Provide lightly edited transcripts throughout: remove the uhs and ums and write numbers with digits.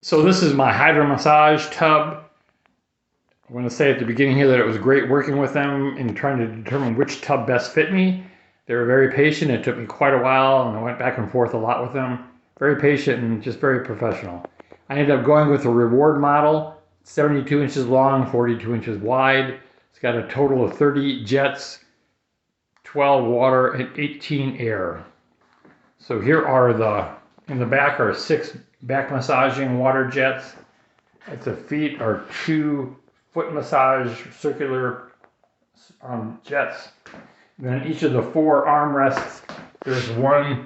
So this is my hydro massage tub. I want to say at the beginning here that it was great working with them in trying to determine which tub best fit me. They were very patient. It took me quite a while, and I went back and forth a lot with them. Very patient and just very professional. I ended up going with a reward model, 72 inches long, 42 inches wide. It's got a total of 30 jets, 12 water, and 18 air. So here are in the back are 6 back massaging water jets. At the feet are 2 foot massage circular jets. And then each of the 4 armrests, there's 1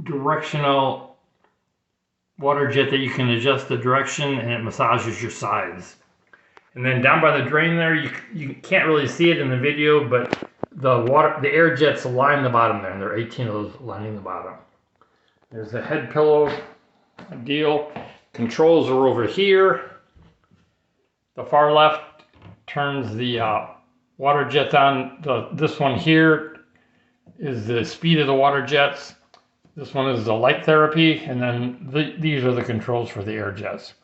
directional water jet that you can adjust the direction, and it massages your sides. And then down by the drain there, you can't really see it in the video, but the air jets line the bottom there, and there are 18 of those lining the bottom. There's the head pillow deal. Controls are over here. The far left turns the water jets on. This one here is the speed of the water jets. This one is the light therapy, and then these are the controls for the air jets.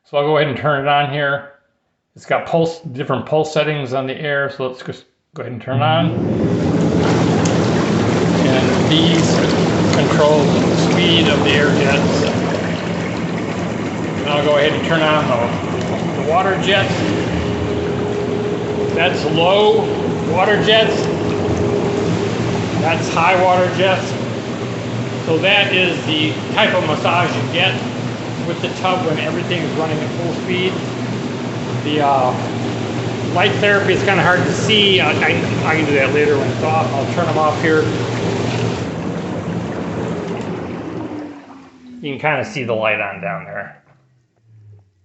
So I'll go ahead and turn it on here. It's got different pulse settings on the air, so let's just go ahead and turn it on. And these control the speed of the air jets. And I'll go ahead and turn on the water jets. That's low water jets. That's high water jets. So that is the type of massage you get with the tub when everything is running at full speed. The light therapy is kind of hard to see. I can do that later when it's off. I'll turn them off here. You can kind of see the light on down there.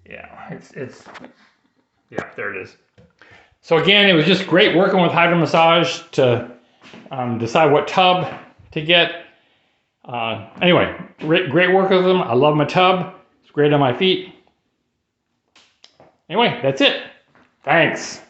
Yeah, yeah, there it is. So again, it was just great working with hydro massage to decide what tub to get. Anyway, great work with them. I love my tub. It's great on my feet. Anyway, that's it. Thanks.